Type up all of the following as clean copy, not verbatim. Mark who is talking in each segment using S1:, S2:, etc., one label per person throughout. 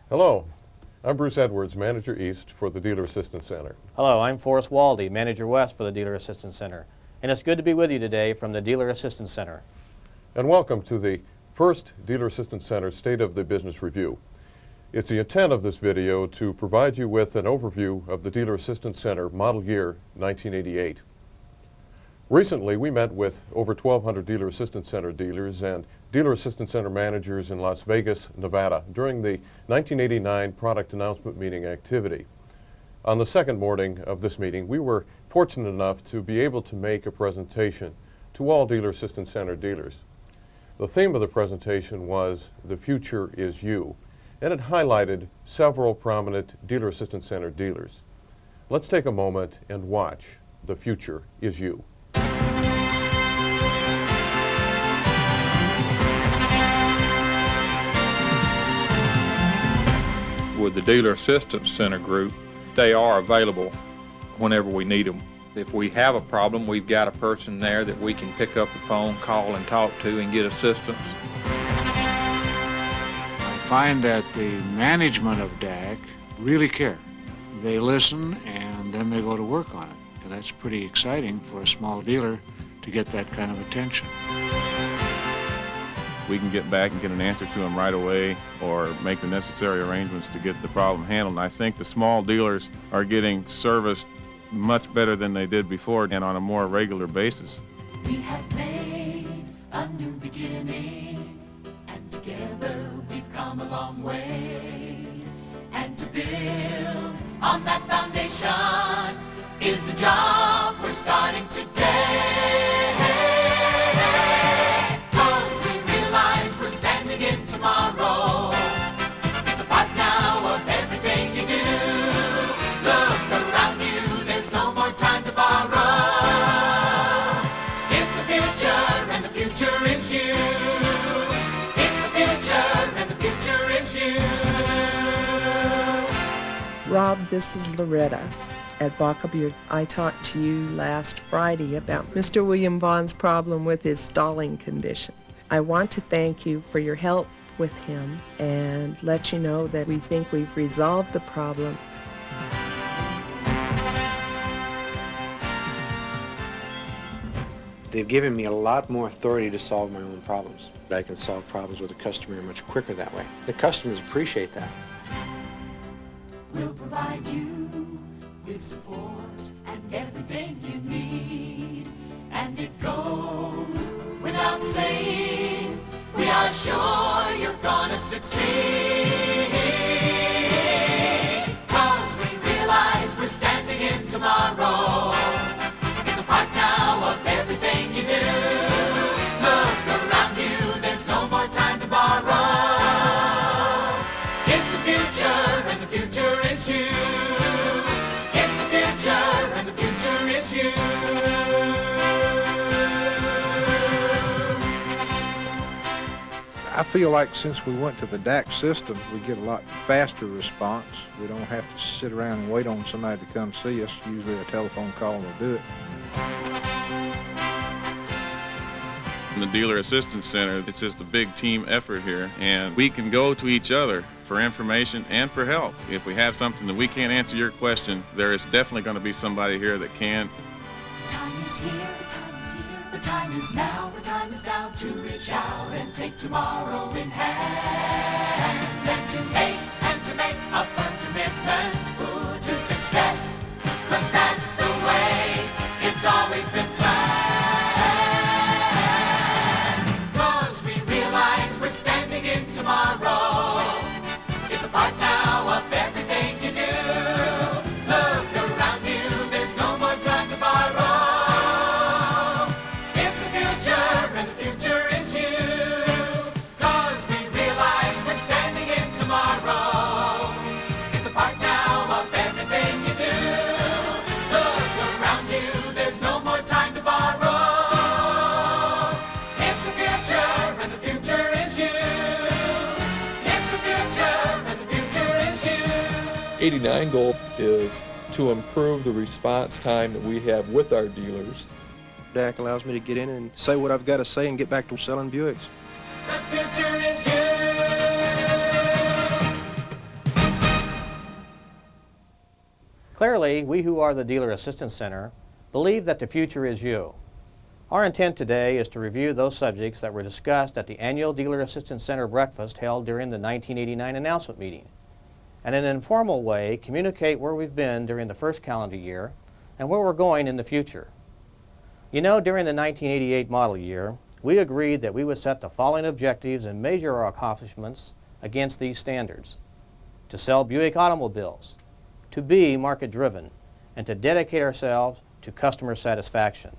S1: Hello, I'm Bruce Edwards, Manager East for the Dealer Assistance Center.
S2: Hello, I'm Forrest Waldy, Manager West for the Dealer Assistance Center. And it's good to be with you today from the Dealer Assistance Center.
S1: And welcome to the first Dealer Assistance Center State of the Business Review. It's the intent of this video to provide you with an overview of the Dealer Assistance Center model year 1988. Recently, we met with over 1,200 Dealer Assistance Center dealers and Dealer Assistance Center managers in Las Vegas, Nevada during the 1989 product announcement meeting activity. On the second morning of this meeting, we were fortunate enough to be able to make a presentation to all Dealer Assistance Center dealers. The theme of the presentation was "The Future is You," and it highlighted several prominent Dealer Assistance Center dealers. Let's take a moment and watch "The Future is You."
S3: With the Dealer Assistance Center group, they are available whenever we need them. If we have a problem, we've got a person there that we can pick up the phone, call and talk to and get assistance.
S4: I find that the management of DAC really care. They listen and then they go to work on it. And that's pretty exciting for a small dealer to get that kind of attention.
S5: We can get back and get an answer to them right away or make the necessary arrangements to get the problem handled. And I think the small dealers are getting serviced much better than they did before and on a more regular basis.
S6: We have made a new beginning, and together we've come a long way. And to build on that foundation is the job we're starting today. 'Cause we realize we're standing in tomorrow. It's a part now of everything you do. Look around you, there's no more time to borrow. It's the future, and the future is you. It's the future, and the future is you.
S7: Rob, this is Loretta at Baca. I talked to you last Friday about Mr. William Vaughn's problem with his stalling condition. I want to thank you for your help with him and let you know that we think we've resolved the problem.
S8: They've given me a lot more authority to solve my own problems. I can solve problems with a customer much quicker that way. The customers appreciate that.
S6: We'll provide you with support and everything you need. And it goes without saying, we are sure you're gonna succeed. 'Cause we realize we're standing in tomorrow. It's a part now of everything you do. Look around you, there's no more time to borrow. It's the future, and the future is you. It's the future, and the future is you.
S9: I feel like since we went to the DAC system, we get a lot faster response. We don't have to sit around and wait on somebody to come see us. Usually a telephone call will do it.
S5: In the Dealer Assistance Center, it's just a big team effort here, and we can go to each other for information and for help. If we have something that we can't answer your question, there is definitely going to be somebody here that can.
S6: The time is here, the time is here, the time is now to reach out and take tomorrow in hand. And to make a firm commitment to success. 'Cause that's the way it's always been planned. 'Cause we realize we're standing in tomorrow. It's a part now of everything you do. Look around you, there's no more time to borrow. It's the future, and the future is you. 'Cause we realize we're standing in tomorrow. It's a part now of everything you do. Look around you, there's no more time to borrow. It's the future, and the future is you. It's the future, and the future is you.
S10: 89 goal is to improve the response time that we have with our dealers. DAC allows me to get in and say what I've got to say and get back to selling Buicks.
S6: The future is you.
S2: Clearly, we who are the Dealer Assistance Center believe that the future is you. Our intent today is to review those subjects that were discussed at the annual Dealer Assistance Center breakfast held during the 1989 announcement meeting, and in an informal way communicate where we've been during the first calendar year and where we're going in the future. You know, during the 1988 model year, we agreed that we would set the following objectives and measure our accomplishments against these standards: to sell Buick automobiles, to be market-driven, and to dedicate ourselves to customer satisfaction.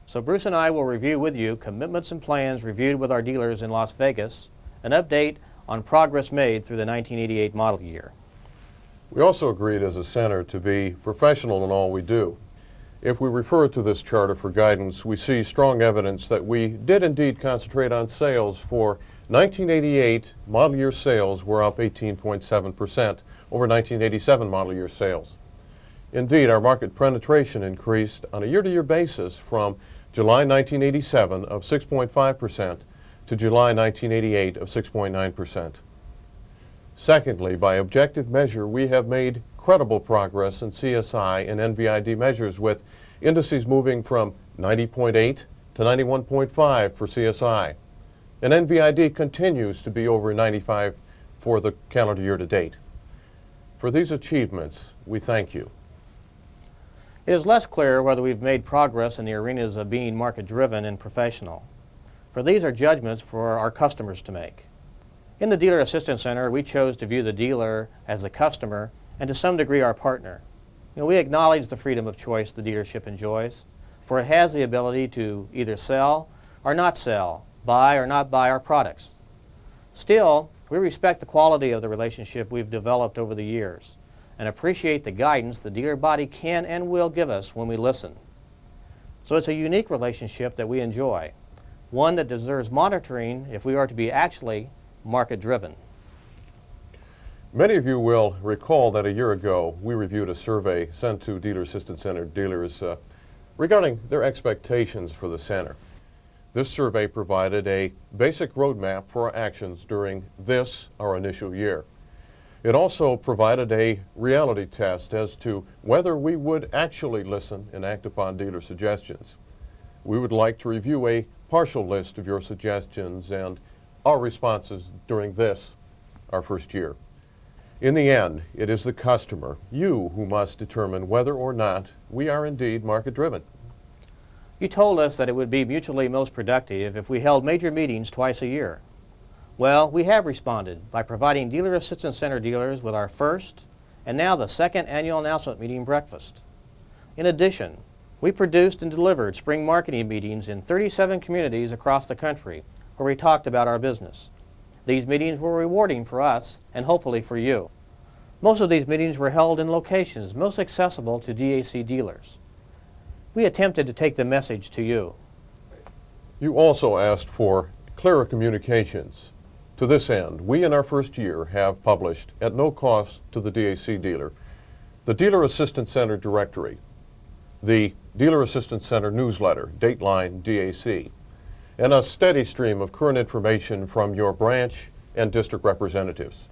S2: So Bruce and I will review with you commitments and plans reviewed with our dealers in Las Vegas, an update on progress made through the 1988 model year.
S1: We also agreed as a center to be professional in all we do. If we refer to this charter for guidance, we see strong evidence that we did indeed concentrate on sales. For 1988, model year sales were up 18.7% over 1987 model year sales. Indeed, our market penetration increased on a year-to-year basis from July 1987 of 6.5% to July 1988 of 6.9%. Secondly, by objective measure, we have made credible progress in CSI and NVID measures, with indices moving from 90.8 to 91.5 for CSI. And NVID continues to be over 95 for the calendar year to date. For these achievements, we thank you.
S2: It is less clear whether we've made progress in the arenas of being market-driven and professional, for these are judgments for our customers to make. In the Dealer Assistance Center, we chose to view the dealer as the customer and to some degree our partner. We acknowledge the freedom of choice the dealership enjoys, for it has the ability to either sell or not sell, buy or not buy our products. Still, we respect the quality of the relationship we've developed over the years and appreciate the guidance the dealer body can and will give us when we listen. So it's a unique relationship that we enjoy, one that deserves monitoring if we are to be actually market-driven.
S1: Many of you will recall that a year ago we reviewed a survey sent to Dealer Assistance Center dealers regarding their expectations for the center. This survey provided a basic roadmap for our actions during this, our initial year. It also provided a reality test as to whether we would actually listen and act upon dealer suggestions. We would like to review a partial list of your suggestions and our responses during this, our first year. In the end, it is the customer, you, who must determine whether or not we are indeed market-driven.
S2: You told us that it would be mutually most productive if we held major meetings twice a year. Well, we have responded by providing Dealer Assistance Center dealers with our first and now the second annual announcement meeting breakfast. In addition, we produced and delivered spring marketing meetings in 37 communities across the country where we talked about our business. These meetings were rewarding for us and hopefully for you. Most of these meetings were held in locations most accessible to DAC dealers. We attempted to take the message to you.
S1: You also asked for clearer communications. To this end, we in our first year have published, at no cost to the DAC dealer, the Dealer Assistance Center directory, the Dealer Assistance Center newsletter, Dateline DAC, and a steady stream of current information from your branch and district representatives.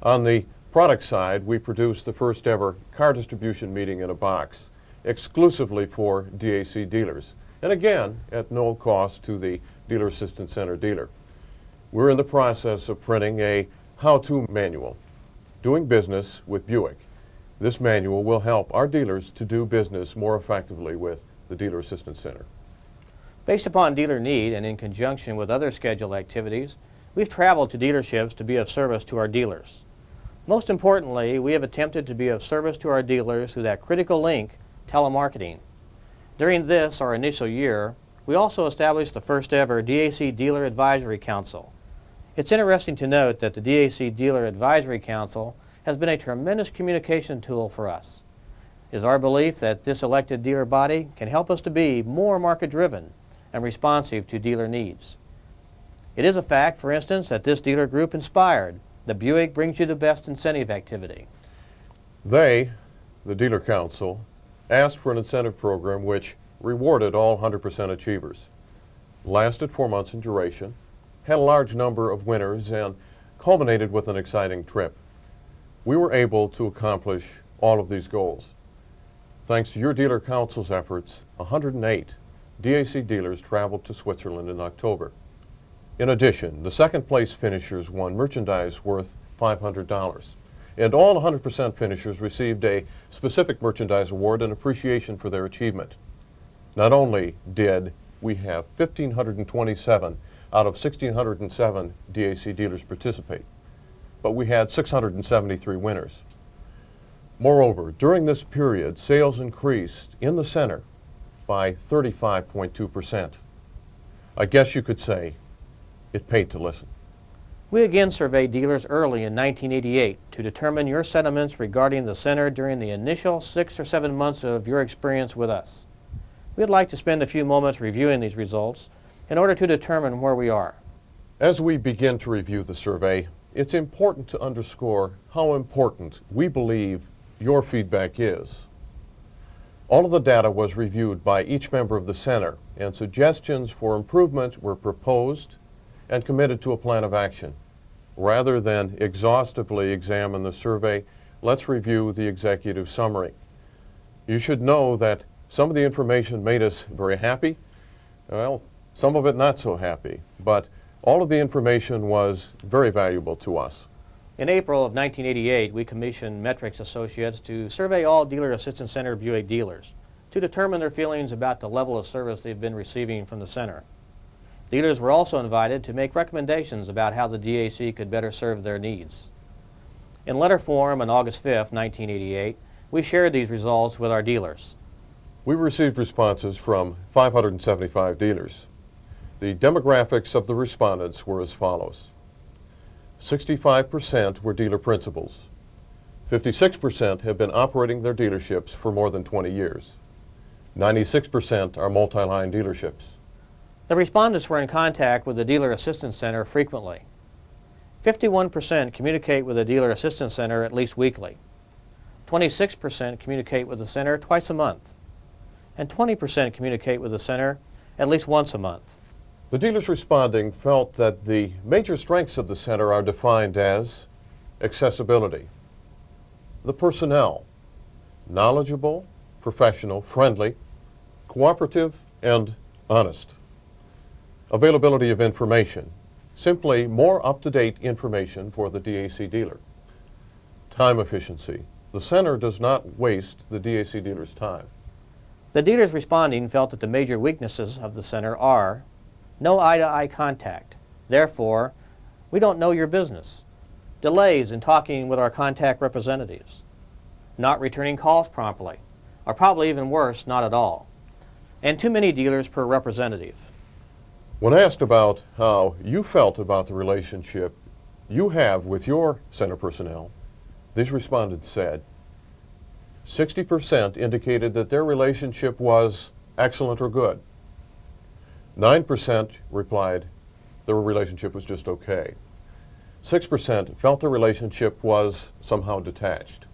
S1: On the product side, we produced the first ever car distribution meeting in a box, exclusively for DAC dealers, and again, at no cost to the Dealer Assistance Center dealer. We're in the process of printing a how-to manual, Doing Business with Buick. This manual will help our dealers to do business more effectively with the Dealer Assistance Center.
S2: Based upon dealer need and in conjunction with other scheduled activities, we've traveled to dealerships to be of service to our dealers. Most importantly, we have attempted to be of service to our dealers through that critical link, telemarketing. During this, our initial year, we also established the first ever DAC Dealer Advisory Council. It's interesting to note that the DAC Dealer Advisory Council has been a tremendous communication tool for us. It is our belief that this elected dealer body can help us to be more market-driven and responsive to dealer needs. It is a fact, for instance, that this dealer group inspired the Buick Brings You the Best incentive activity.
S1: They, the Dealer Council, asked for an incentive program which rewarded all 100% achievers, lasted 4 months in duration, had a large number of winners, and culminated with an exciting trip. We were able to accomplish all of these goals. Thanks to your dealer council's efforts, 108 DAC dealers traveled to Switzerland in October. In addition, the second place finishers won merchandise worth $500. And all 100% finishers received a specific merchandise award in appreciation for their achievement. Not only did we have 1,527 out of 1,607 DAC dealers participate, but we had 673 winners. Moreover, during this period, sales increased in the center by 35.2%. I guess you could say it paid to listen.
S2: We again surveyed dealers early in 1988 to determine your sentiments regarding the center during the initial 6 or 7 months of your experience with us. We'd like to spend a few moments reviewing these results in order to determine where we are.
S1: As we begin to review the survey, it's important to underscore how important we believe your feedback is. All of the data was reviewed by each member of the center, and suggestions for improvement were proposed and committed to a plan of action. Rather than exhaustively examine the survey, let's review the executive summary. You should know that some of the information made us very happy, well, some of it not so happy, but all of the information was very valuable to us.
S2: In April of 1988, we commissioned Metrics Associates to survey all Dealer Assistance Center Buick dealers to determine their feelings about the level of service they've been receiving from the center. Dealers were also invited to make recommendations about how the DAC could better serve their needs. In letter form on August 5, 1988, we shared these results with our dealers.
S1: We received responses from 575 dealers. The demographics of the respondents were as follows. 65% were dealer principals. 56% have been operating their dealerships for more than 20 years. 96% are multi-line dealerships.
S2: The respondents were in contact with the Dealer Assistance Center frequently. 51% communicate with the Dealer Assistance Center at least weekly. 26% communicate with the center twice a month. And 20% communicate with the center at least once a month.
S1: The dealers responding felt that the major strengths of the center are defined as accessibility, the personnel, knowledgeable, professional, friendly, cooperative, and honest. Availability of information, simply more up-to-date information for the DAC dealer. Time efficiency, the center does not waste the DAC dealer's time.
S2: The dealers responding felt that the major weaknesses of the center are no eye-to-eye contact. Therefore, we don't know your business. Delays in talking with our contact representatives. Not returning calls promptly, or probably even worse, not at all. And too many dealers per representative.
S1: When asked about how you felt about the relationship you have with your center personnel, these respondents said 60% indicated that their relationship was excellent or good. 9% replied their relationship was just okay. 6% felt their relationship was somehow detached.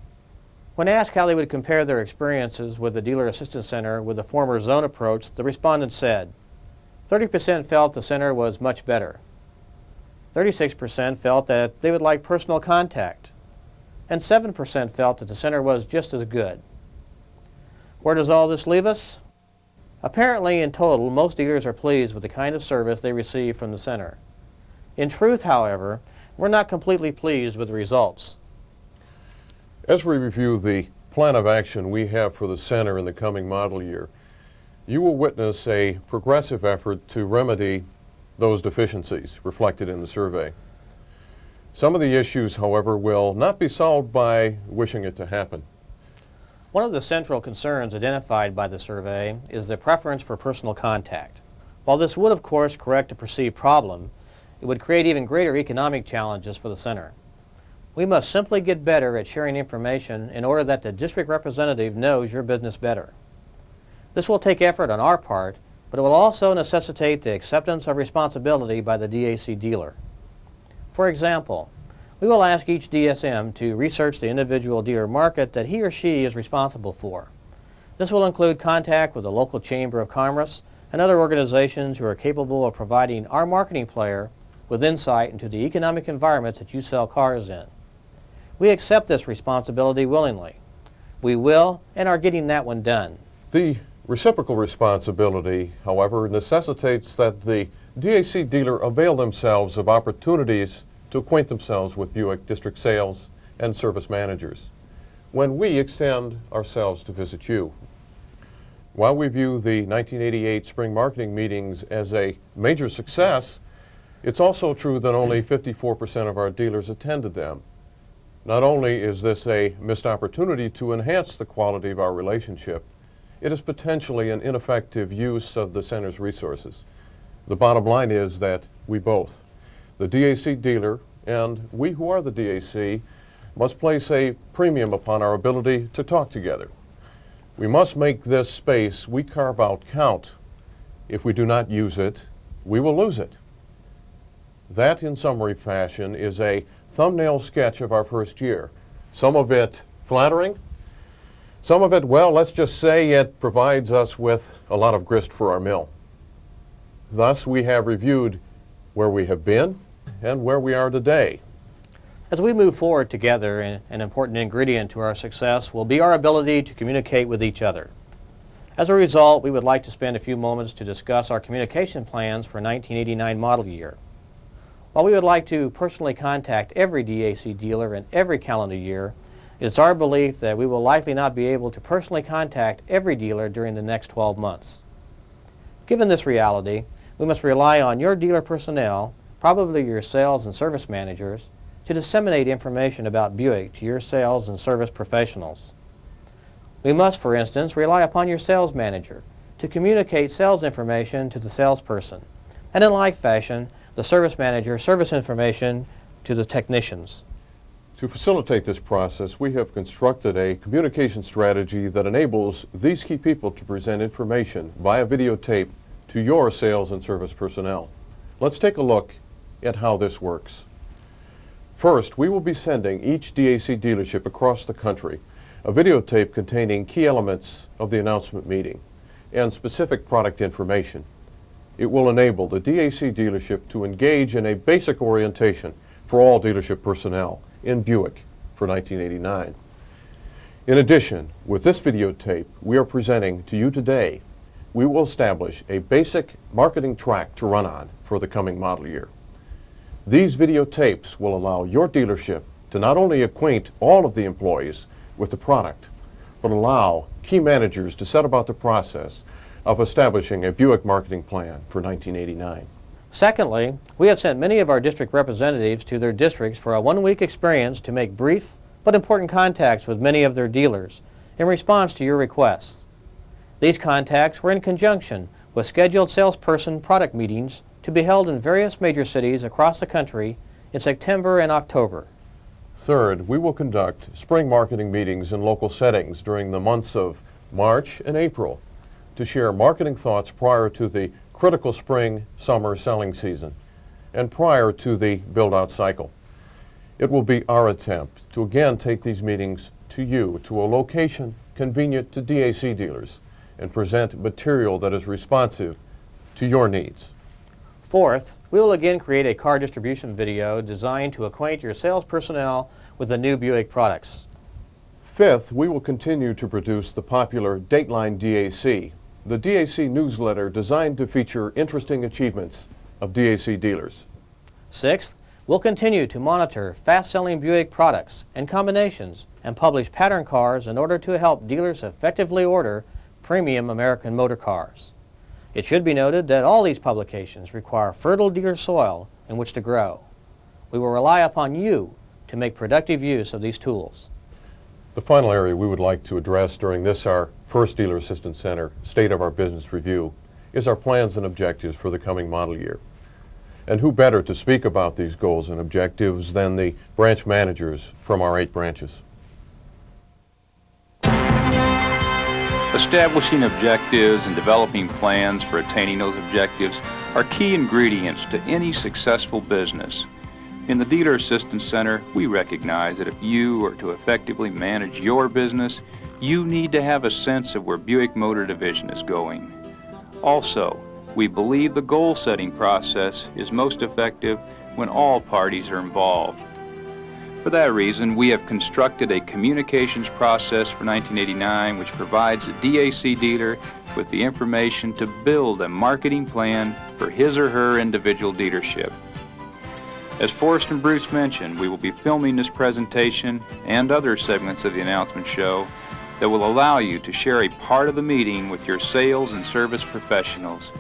S2: When asked how they would compare their experiences with the Dealer Assistance Center with the former zone approach, the respondents said 30% felt the center was much better. 36% felt that they would like personal contact. And 7% felt that the center was just as good. Where does all this leave us? Apparently, in total, most dealers are pleased with the kind of service they receive from the center. In truth, however, we're not completely pleased with the results.
S1: As we review the plan of action we have for the center in the coming model year, you will witness a progressive effort to remedy those deficiencies reflected in the survey. Some of the issues, however, will not be solved by wishing it to happen.
S2: One of the central concerns identified by the survey is the preference for personal contact. While this would, of course, correct a perceived problem, it would create even greater economic challenges for the center. We must simply get better at sharing information in order that the district representative knows your business better. This will take effort on our part, but it will also necessitate the acceptance of responsibility by the DAC dealer. For example, we will ask each DSM to research the individual dealer market that he or she is responsible for. This will include contact with the local Chamber of Commerce and other organizations who are capable of providing our marketing player with insight into the economic environments that you sell cars in. We accept this responsibility willingly. We will and are getting that one done.
S1: The reciprocal responsibility, however, necessitates that the DAC dealer avail themselves of opportunities to acquaint themselves with Buick district sales and service managers when we extend ourselves to visit you. While we view the 1988 spring marketing meetings as a major success, it's also true that only 54% of our dealers attended them. Not only is this a missed opportunity to enhance the quality of our relationship, it is potentially an ineffective use of the center's resources. The bottom line is that we both, the DAC dealer and we who are the DAC, must place a premium upon our ability to talk together. We must make this space we carve out count. If we do not use it, we will lose it. That, in summary fashion, is a thumbnail sketch of our first year. Some of it flattering, some of it, well, let's just say it provides us with a lot of grist for our mill. Thus, we have reviewed where we have been and where we are today.
S2: As we move forward together, an important ingredient to our success will be our ability to communicate with each other. As a result, we would like to spend a few moments to discuss our communication plans for 1989 model year. While we would like to personally contact every DAC dealer in every calendar year, it is our belief that we will likely not be able to personally contact every dealer during the next 12 months. Given this reality, we must rely on your dealer personnel, probably your sales and service managers, to disseminate information about Buick to your sales and service professionals. We must, for instance, rely upon your sales manager to communicate sales information to the salesperson, and in like fashion, the service manager service information to the technicians.
S1: To facilitate this process, we have constructed a communication strategy that enables these key people to present information via videotape to your sales and service personnel. Let's take a look at how this works. First, we will be sending each DAC dealership across the country a videotape containing key elements of the announcement meeting and specific product information. It will enable the DAC dealership to engage in a basic orientation for all dealership personnel in Buick for 1989. In addition, with this videotape we are presenting to you today, we will establish a basic marketing track to run on for the coming model year. These videotapes will allow your dealership to not only acquaint all of the employees with the product, but allow key managers to set about the process of establishing a Buick marketing plan for 1989.
S2: Secondly, we have sent many of our district representatives to their districts for a one-week experience to make brief but important contacts with many of their dealers in response to your requests. These contacts were in conjunction with scheduled salesperson product meetings to be held in various major cities across the country in September and October.
S1: Third, we will conduct spring marketing meetings in local settings during the months of March and April to share marketing thoughts prior to the critical spring-summer selling season and prior to the build-out cycle. It will be our attempt to again take these meetings to you, to a location convenient to DAC dealers, and present material that is responsive to your needs.
S2: Fourth, we will again create a car distribution video designed to acquaint your sales personnel with the new Buick products.
S1: Fifth, we will continue to produce the popular Dateline DAC, the DAC newsletter designed to feature interesting achievements of DAC dealers.
S2: Sixth, we'll continue to monitor fast-selling Buick products and combinations and publish pattern cars in order to help dealers effectively order premium American motor cars. It should be noted that all these publications require fertile dealer soil in which to grow. We will rely upon you to make productive use of these tools.
S1: The final area we would like to address during this, our first Dealer Assistance Center State of Our Business Review, is our plans and objectives for the coming model year. And who better to speak about these goals and objectives than the branch managers from our 8 branches.
S11: Establishing objectives and developing plans for attaining those objectives are key ingredients to any successful business. In the Dealer Assistance Center, we recognize that if you are to effectively manage your business, you need to have a sense of where Buick Motor Division is going. Also, we believe the goal-setting process is most effective when all parties are involved. For that reason, we have constructed a communications process for 1989 which provides the DAC dealer with the information to build a marketing plan for his or her individual dealership. As Forrest and Bruce mentioned, we will be filming this presentation and other segments of the announcement show that will allow you to share a part of the meeting with your sales and service professionals.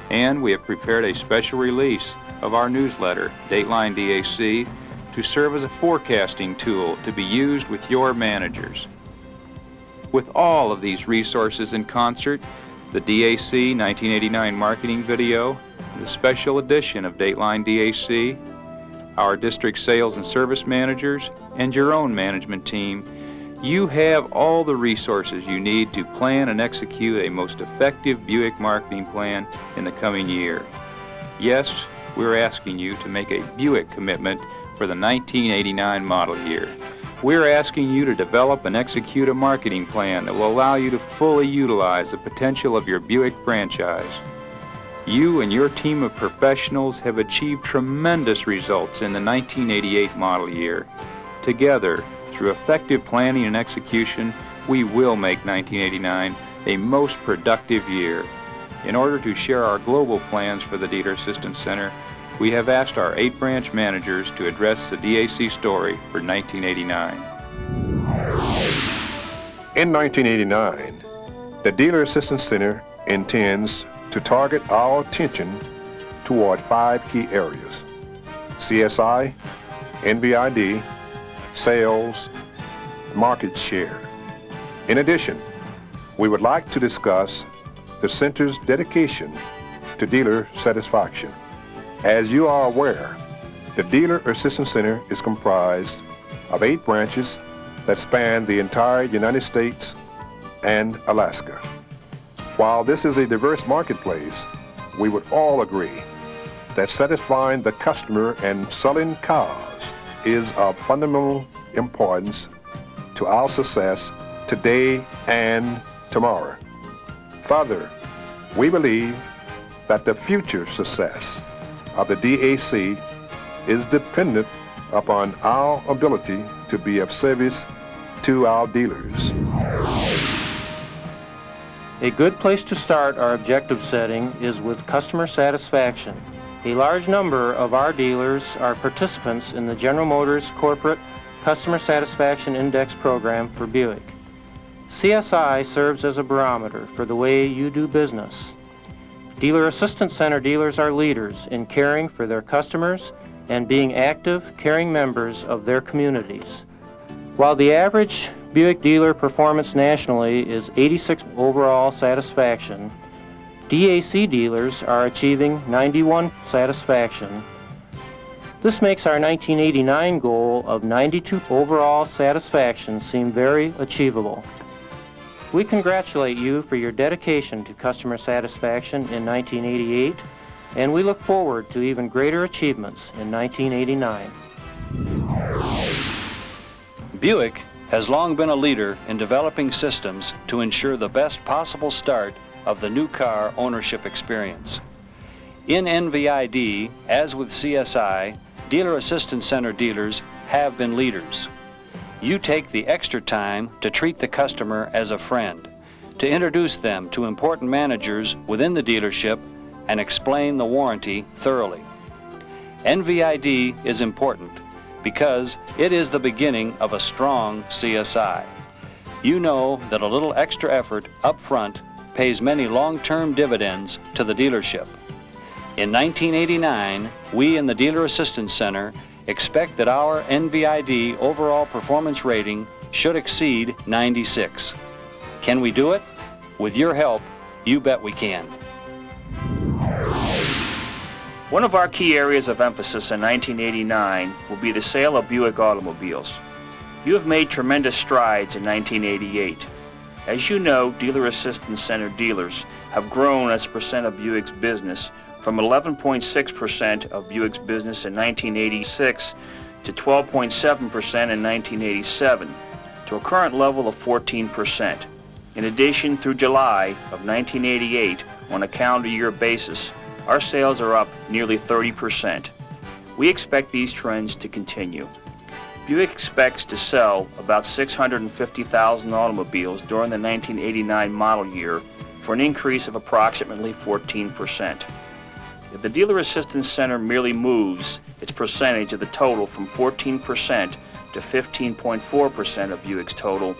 S11: And we have prepared a special release of our newsletter, Dateline DAC, to serve as a forecasting tool to be used with your managers. With all of these resources in concert, the DAC 1989 marketing video, the special edition of Dateline DAC, our district sales and service managers, and your own management team, you have all the resources you need to plan and execute a most effective Buick marketing plan in the coming year. Yes, we're asking you to make a Buick commitment for the 1989 model year. We're asking you to develop and execute a marketing plan that will allow you to fully utilize the potential of your Buick franchise. You and your team of professionals have achieved tremendous results in the 1988 model year. Together, through effective planning and execution, we will make 1989 a most productive year. In order to share our global plans for the Dealer Assistance Center, we have asked our 8 branch managers to address the DAC story for 1989.
S12: In 1989, the Dealer Assistance Center intends to target our attention toward 5 key areas: CSI, NVID, sales, market share. In addition, we would like to discuss the center's dedication to dealer satisfaction. As you are aware, the Dealer Assistance Center is comprised of 8 branches that span the entire United States and Alaska. While this is a diverse marketplace, we would all agree that satisfying the customer and selling cars is of fundamental importance to our success today and tomorrow. Further, we believe that the future success of the DAC is dependent upon our ability to be of service to our dealers.
S2: A good place to start our objective setting is with customer satisfaction. A large number of our dealers are participants in the General Motors Corporate Customer Satisfaction Index program for Buick. CSI serves as a barometer for the way you do business. Dealer Assistance Center dealers are leaders in caring for their customers and being active, caring members of their communities. While the average Buick dealer performance nationally is 86 overall satisfaction, DAC dealers are achieving 91 satisfaction. This makes our 1989 goal of 92 overall satisfaction seem very achievable. We congratulate you for your dedication to customer satisfaction in 1988, and we look forward to even greater achievements in 1989.
S13: Buick has long been a leader in developing systems to ensure the best possible start of the new car ownership experience. In NVID, as with CSI, Dealer Assistance Center dealers have been leaders. You take the extra time to treat the customer as a friend, to introduce them to important managers within the dealership and explain the warranty thoroughly. NVID is important because it is the beginning of a strong CSI. You know that a little extra effort up front pays many long-term dividends to the dealership. In 1989, we in the Dealer Assistance Center expect that our NVID overall performance rating should exceed 96. Can we do it? With your help, you bet we can.
S14: One of our key areas of emphasis in 1989 will be the sale of Buick automobiles. You have made tremendous strides in 1988. As you know, Dealer Assistance Center dealers have grown as a percent of Buick's business from 11.6% of Buick's business in 1986 to 12.7% in 1987, to a current level of 14%. In addition, through July of 1988, on a calendar year basis, our sales are up nearly 30%. We expect these trends to continue. Buick expects to sell about 650,000 automobiles during the 1989 model year for an increase of approximately 14%. If the Dealer Assistance Center merely moves its percentage of the total from 14% to 15.4% of Buick's total,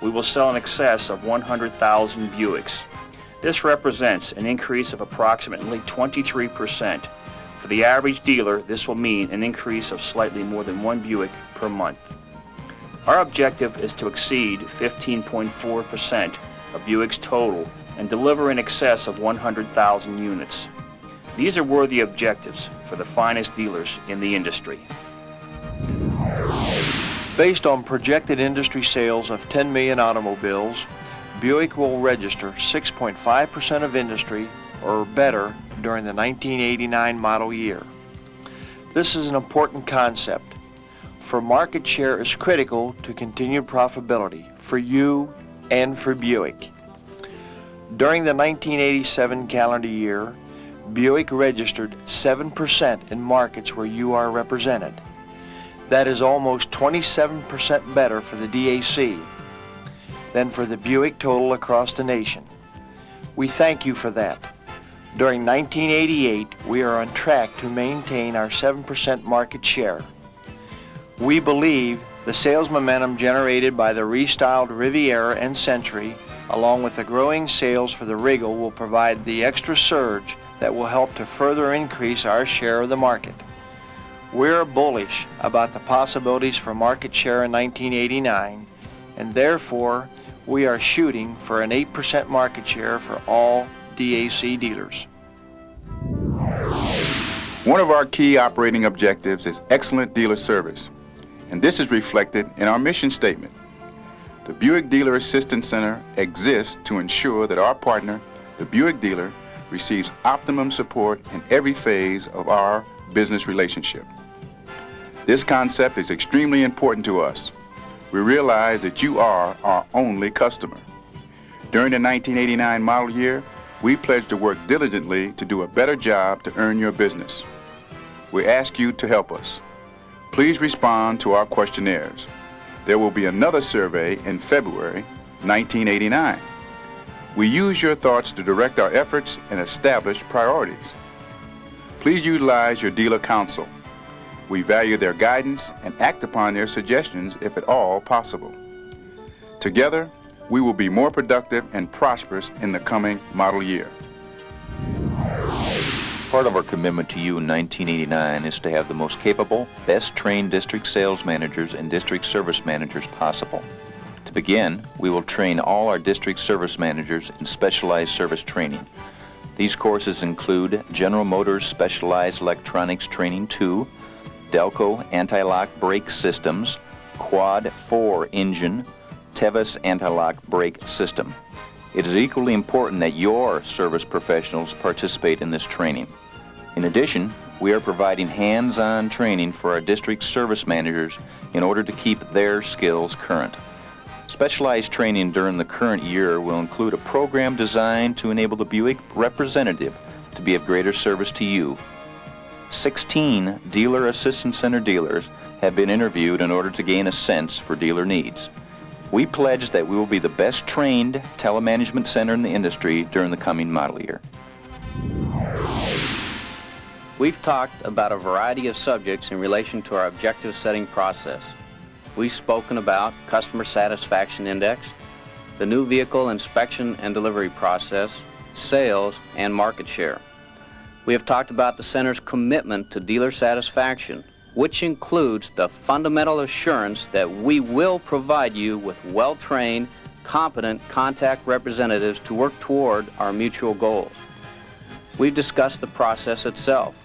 S14: we will sell in excess of 100,000 Buicks. This represents an increase of approximately 23%. For the average dealer, this will mean an increase of slightly more than one Buick per month. Our objective is to exceed 15.4% of Buick's total and deliver in excess of 100,000 units. These are worthy objectives for the finest dealers in the industry.
S15: Based on projected industry sales of 10 million automobiles, Buick will register 6.5% of industry or better during the 1989 model year. This is an important concept, for market share is critical to continued profitability for you and for Buick. During the 1987 calendar year, Buick registered 7% in markets where you are represented. That is almost 27% better for the DAC than for the Buick total across the nation. We thank you for that. During 1988, we are on track to maintain our 7% market share. We believe the sales momentum generated by the restyled Riviera and Century, along with the growing sales for the Regal, will provide the extra surge that will help to further increase our share of the market. We're bullish about the possibilities for market share in 1989, and therefore we are shooting for an 8% market share for all DAC dealers.
S16: One of our key operating objectives is excellent dealer service, and this is reflected in our mission statement. The Buick Dealer Assistance Center exists to ensure that our partner, the Buick dealer, receives optimum support in every phase of our business relationship. This concept is extremely important to us. We realize that you are our only customer. During the 1989 model year, we pledge to work diligently to do a better job to earn your business. We ask you to help us. Please respond to our questionnaires. There will be another survey in February 1989. We use your thoughts to direct our efforts and establish priorities. Please utilize your dealer counsel. We value their guidance and act upon their suggestions if at all possible. Together, we will be more productive and prosperous in the coming model year.
S17: Part of our commitment to you in 1989 is to have the most capable, best-trained district sales managers and district service managers possible. To begin, we will train all our district service managers in specialized service training. These courses include General Motors Specialized Electronics Training 2, Delco Anti-Lock Brake Systems, Quad 4 Engine, Tevis Anti-Lock Brake System. It is equally important that your service professionals participate in this training. In addition, we are providing hands-on training for our district service managers in order to keep their skills current. Specialized training during the current year will include a program designed to enable the Buick representative to be of greater service to you. 16 Dealer Assistance Center dealers have been interviewed in order to gain a sense for dealer needs. We pledge that we will be the best trained telemanagement center in the industry during the coming model year.
S18: We've talked about a variety of subjects in relation to our objective setting process. We've spoken about customer satisfaction index, the new vehicle inspection and delivery process, sales, and market share. We have talked about the center's commitment to dealer satisfaction, which includes the fundamental assurance that we will provide you with well-trained, competent contact representatives to work toward our mutual goals. We've discussed the process itself.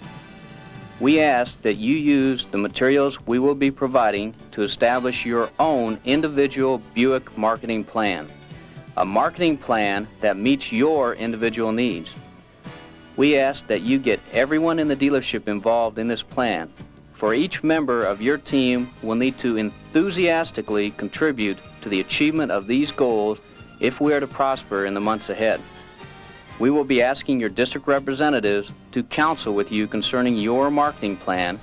S18: We ask that you use the materials we will be providing to establish your own individual Buick marketing plan, a marketing plan that meets your individual needs. We ask that you get everyone in the dealership involved in this plan, for each member of your team will need to enthusiastically contribute to the achievement of these goals if we are to prosper in the months ahead. We will be asking your district representatives to counsel with you concerning your marketing plan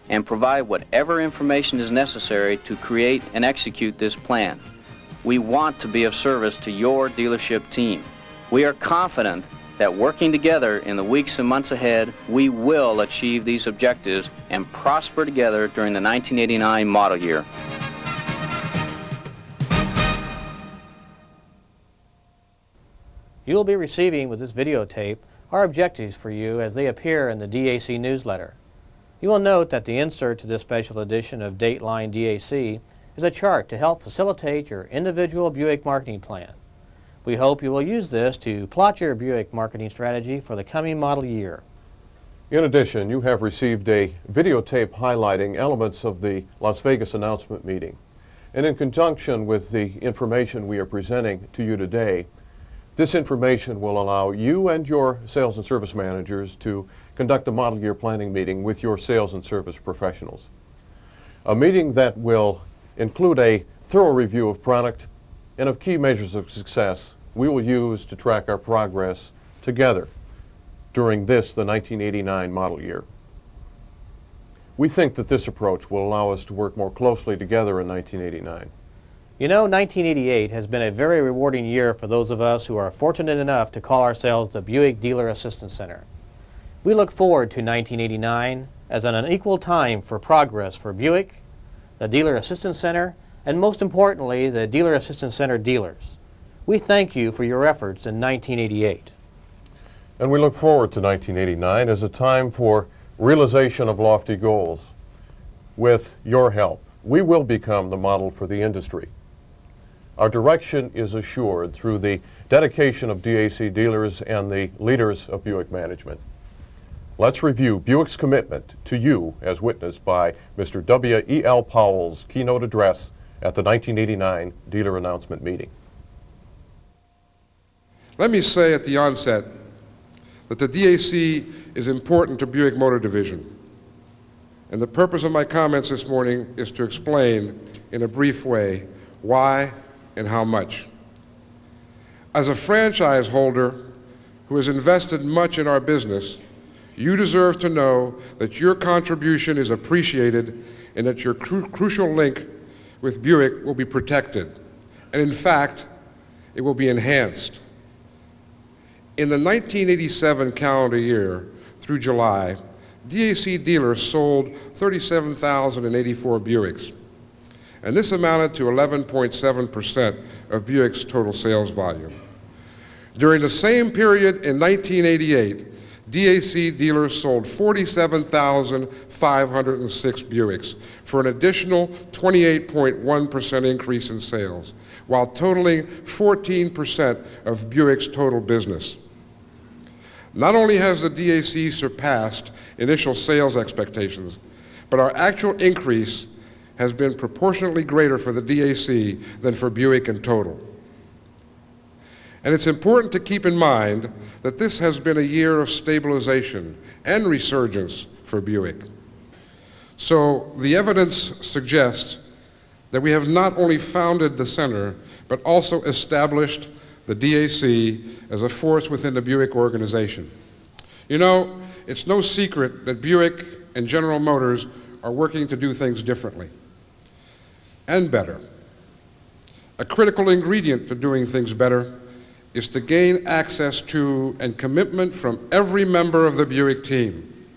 S18: and provide whatever information is necessary to create and execute this plan. We want to be of service to your dealership team. We are confident that working together in the weeks and months ahead, we will achieve these objectives and prosper together during the 1989 model year.
S2: You will be receiving with this videotape our objectives for you as they appear in the DAC newsletter. You will note that the insert to this special edition of Dateline DAC is a chart to help facilitate your individual Buick marketing plan. We hope you will use this to plot your Buick marketing strategy for the coming model year.
S1: In addition, you have received a videotape highlighting elements of the Las Vegas announcement meeting. And in conjunction with the information we are presenting to you today, this information will allow you and your sales and service managers to conduct a model year planning meeting with your sales and service professionals. A meeting that will include a thorough review of product and of key measures of success we will use to track our progress together during the 1989 model year. We think that this approach will allow us to work more closely together in 1989.
S2: You know, 1988 has been a very rewarding year for those of us who are fortunate enough to call ourselves the Buick Dealer Assistance Center. We look forward to 1989 as an unequal time for progress for Buick, the Dealer Assistance Center, and most importantly, the Dealer Assistance Center dealers. We thank you for your efforts in 1988.
S1: And we look forward to 1989 as a time for realization of lofty goals. With your help, we will become the model for the industry. Our direction is assured through the dedication of DAC dealers and the leaders of Buick management. Let's review Buick's commitment to you as witnessed by Mr. W.E.L. Powell's keynote address at the 1989 dealer announcement meeting.
S19: Let me say at the onset that the DAC is important to Buick Motor Division. And the purpose of my comments this morning is to explain in a brief way why and how much. As a franchise holder who has invested much in our business, you deserve to know that your contribution is appreciated and that your crucial link with Buick will be protected. And in fact, it will be enhanced. In the 1987 calendar year through July, DAC dealers sold 37,084 Buicks. And this amounted to 11.7% of Buick's total sales volume. During the same period in 1988, DAC dealers sold 47,506 Buicks for an additional 28.1% increase in sales, while totaling 14% of Buick's total business. Not only has the DAC surpassed initial sales expectations, but our actual increase has been proportionately greater for the DAC than for Buick in total. And it's important to keep in mind that this has been a year of stabilization and resurgence for Buick. So the evidence suggests that we have not only founded the center, but also established the DAC as a force within the Buick organization. You know, it's no secret that Buick and General Motors are working to do things differently and better. A critical ingredient to doing things better is to gain access to and commitment from every member of the Buick team.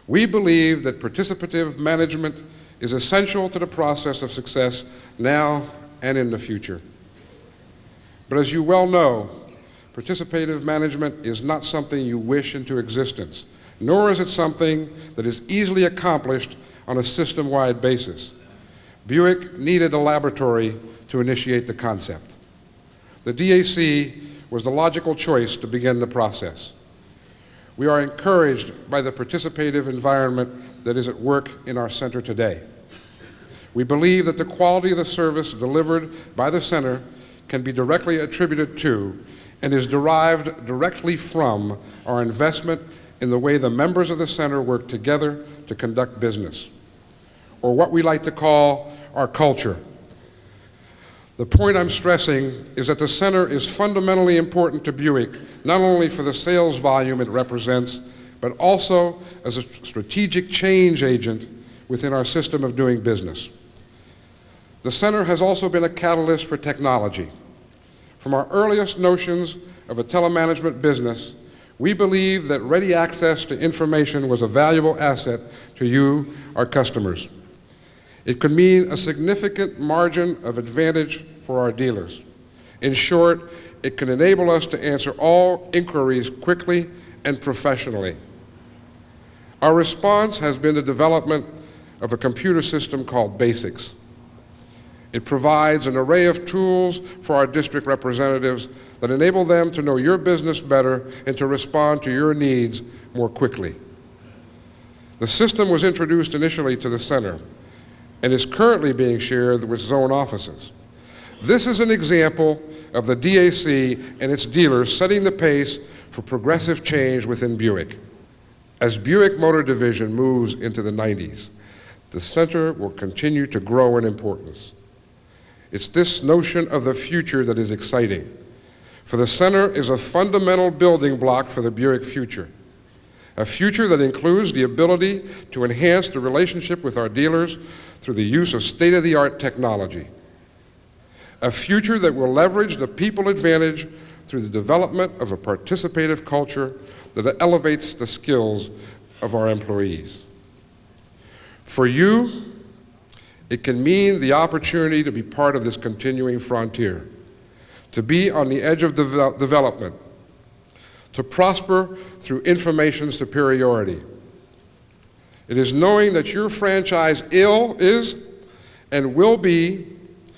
S19: We believe that participative management is essential to the process of success now and in the future. But as you well know, participative management is not something you wish into existence, nor is it something that is easily accomplished on a system-wide basis. Buick needed a laboratory to initiate the concept. The DAC was the logical choice to begin the process. We are encouraged by the participative environment that is at work in our center today. We believe that the quality of the service delivered by the center can be directly attributed to and is derived directly from our investment in the way the members of the center work together to conduct business, or what we like to call our culture. The point I'm stressing is that the center is fundamentally important to Buick, not only for the sales volume it represents, but also as a strategic change agent within our system of doing business. The center has also been a catalyst for technology. From our earliest notions of a telemanagement business, we believed that ready access to information was a valuable asset to you, our customers. It could mean a significant margin of advantage for our dealers. In short, it can enable us to answer all inquiries quickly and professionally. Our response has been the development of a computer system called BASICS. It provides an array of tools for our district representatives that enable them to know your business better and to respond to your needs more quickly. The system was introduced initially to the center and is currently being shared with zone offices. This is an example of the DAC and its dealers setting the pace for progressive change within Buick. As Buick Motor Division moves into the 90s, the center will continue to grow in importance. It's this notion of the future that is exciting, for the center is a fundamental building block for the Buick future, a future that includes the ability to enhance the relationship with our dealers through the use of state-of-the-art technology, a future that will leverage the people advantage through the development of a participative culture that elevates the skills of our employees. For you, it can mean the opportunity to be part of this continuing frontier, to be on the edge of development, to prosper through information superiority. It is knowing that your franchise is and will be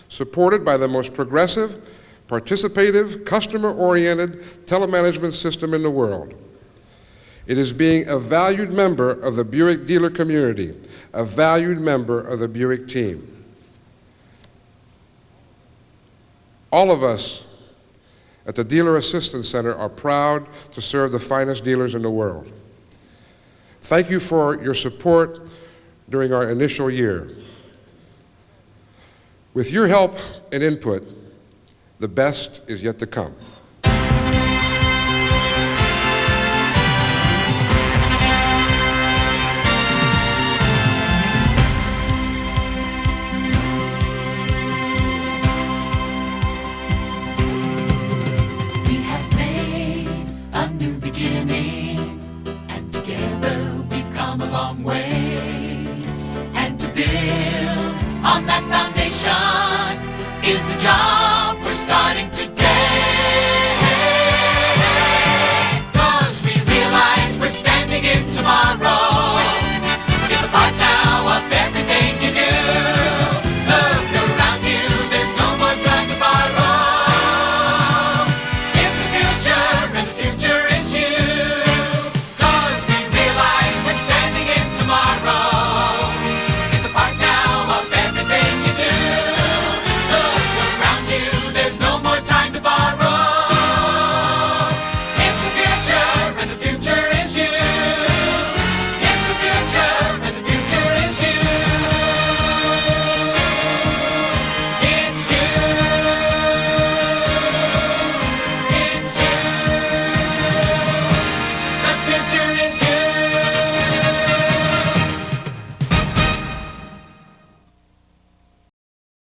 S19: supported by the most progressive, participative, customer-oriented telemanagement system in the world. It is being a valued member of the Buick dealer community, a valued member of the Buick team. All of us at the Dealer Assistance Center are proud to serve the finest dealers in the world. Thank you for your support during our initial year. With your help and input, the best is yet to come.
S6: On that foundation is the job we're starting to